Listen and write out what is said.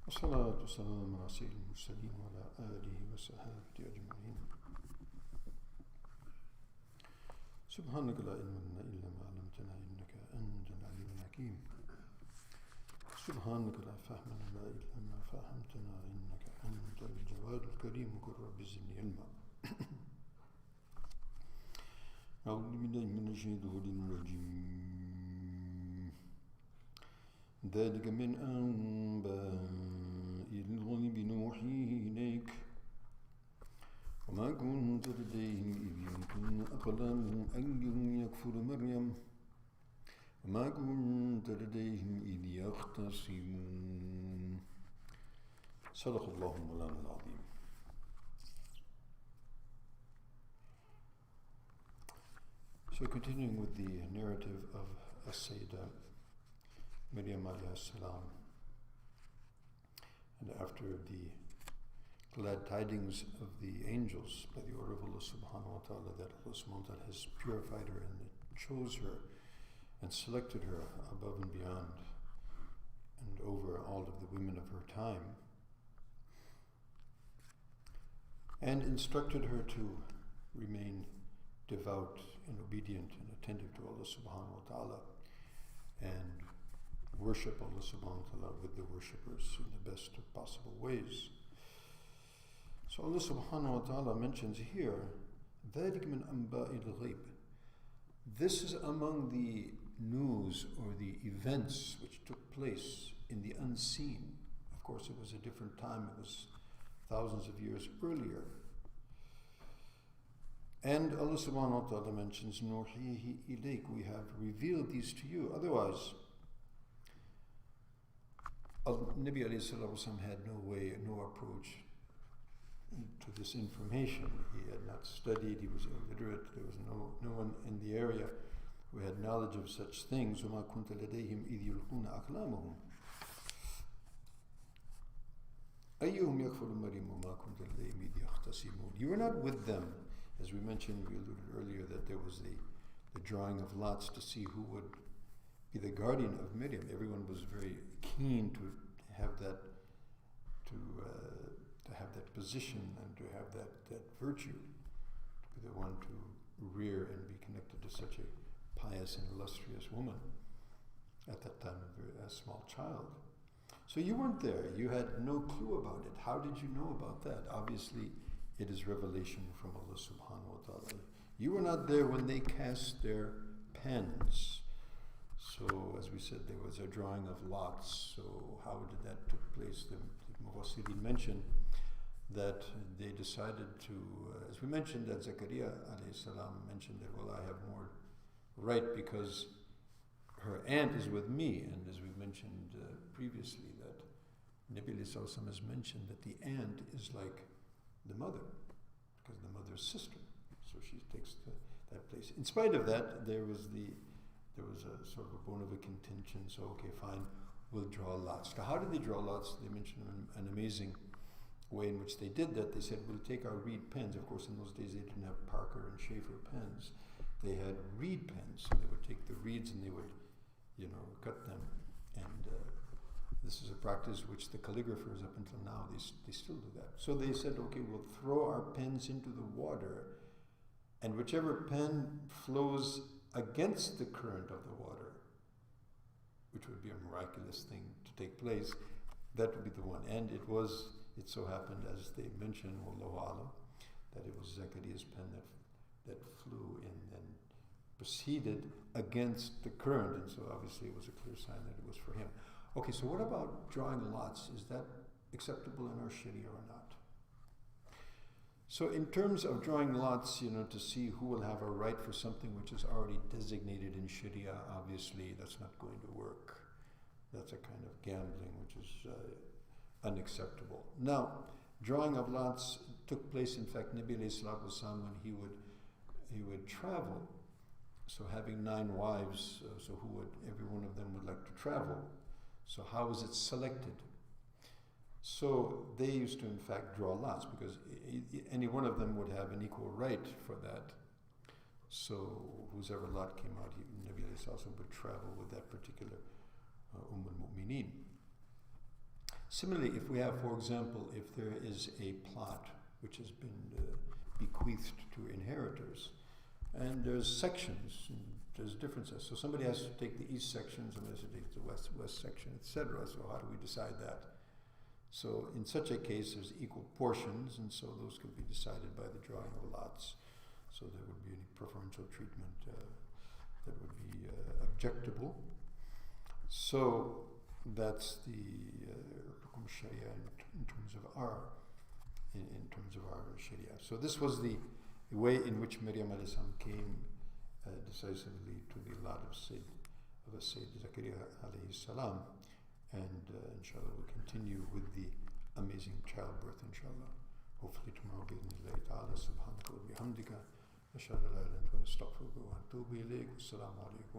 والصلاة والسلام على سيد المرسلين وعلى آله وصحبه أجمعين. سبحانك لا علم لنا إلا ما علمتنا إنك أنت العليم الحكيم. سبحانك لا فهم لنا إلا ما فهمتنا إنك أنت الجواد الكريم. قل رب زدني علما. أعوذ بالله من الشيطان الرجيم. ذلك من أنباء الغيب نوحيه إليك وما كنت لديهم إذ يلقون أقلامهم أيهم يكفر مريم وما كنت لديهم إذ يختصمون. صدق الله مولانا العظيم. So continuing with the narrative of As-Sayyidah Maryam alayhi salam, and after the glad tidings of the angels by the order of Allah subhanahu wa ta'ala that Allah subhanahu wa ta'ala has purified her and chose her and selected her above and beyond and over all of the women of her time, and instructed her to remain devout and obedient and attentive to Allah subhanahu wa ta'ala and worship Allah subhanahu wa ta'ala with the worshippers in the best of possible ways. So Allah subhanahu wa ta'ala mentions here, ذَلِكَ مِنْ أَنْبَاءِ الْغَيْبِ. This is among the news or the events which took place in the unseen. Of course, it was a different time. It was thousands of years earlier. And Allah subhanahu wa ta'ala mentions, نُوحِيهِ إِلَيْكَ, we have revealed these to you. Otherwise, Nabi alayhi salatu had no way, no approach to this information. He had not studied, he was illiterate, there was no one in the area who had knowledge of such things. وَمَا كُنْتَ لَدَيْهِمْ إِذْ يُلْقُونَ أَقْلَامَهُم أَيُّهُمْ يَكْفُرُ مَرْيَمَ وَمَا كُنْتَ لَدَيْهِمْ إِذْ يَخْتَصِمُونَ. You were not with them. As we mentioned, we alluded earlier that there was the drawing of lots to see who would be the guardian of Miriam. Everyone was very keen to have that position and to have that virtue, to be the one to rear and be connected to such a pious and illustrious woman at that time, a small child. So you weren't there. You had no clue about it. How did you know about that? Obviously, it is revelation from Allah subhanahu wa ta'ala. You were not there when they cast their pens. So, as we said, there was a drawing of lots. So, how did that took place? The Mufassirin mentioned that they decided to, as we mentioned, that Zakaria alayhi salam mentioned that, well, I have more right because her aunt is with me. And as we mentioned previously, that Nabi alayhi salam has mentioned that the aunt is like the mother, because the mother's sister. So she takes that place. In spite of that, there was a sort of a bone of a contention. So, okay, fine, we'll draw lots. Now, how did they draw lots? They mentioned an amazing way in which they did that. They said, we'll take our reed pens. Of course, in those days, they didn't have Parker and Schaefer pens. They had reed pens. So they would take the reeds and they would, cut them. And this is a practice which the calligraphers up until now, they still do that. So they said, okay, we'll throw our pens into the water, and whichever pen flows against the current of the water, which would be a miraculous thing to take place, that would be the one. And it so happened, as they mentioned, Wallahu Alam, that it was Zakaria's pen that flew in and proceeded against the current, and so obviously it was a clear sign that it was for him. Okay, so what about drawing lots? Is that acceptable in our Sharia or not? So in terms of drawing lots, to see who will have a right for something which is already designated in Sharia, obviously that's not going to work. That's a kind of gambling which is unacceptable. Now, drawing of lots took place, in fact, Nabi alayhi salatu wasalam, when he would travel. So having 9 wives, so every one of them would like to travel. So how was it selected? So they used to, in fact, draw lots because any one of them would have an equal right for that. So whoever lot came out, Nabi alayhi salatu would travel with that particular al-Mu'mineen. Similarly, if we have, for example, if there is a plot which has been bequeathed to inheritors, and there's sections, and there's differences. So somebody has to take the east section, somebody has to take the west section, etc. So how do we decide that? So in such a case, there's equal portions, and so those can be decided by the drawing of lots. So there would be any preferential treatment that would be objectable. So that's the Hukum Sharia in terms of our Sharia. So this was the way in which Maryam alayhi salam came decisively to the lot of Sayyid Zakaria alayhi salam, and inshallah we'll continue with the amazing childbirth inshallah. Hopefully tomorrow bi'idhnillahi ta'ala. Subhanaka wa bihamdika ashhadu an la ilaha illa anta astaghfiruka wa atubu ilayk. Assalamu alaikum.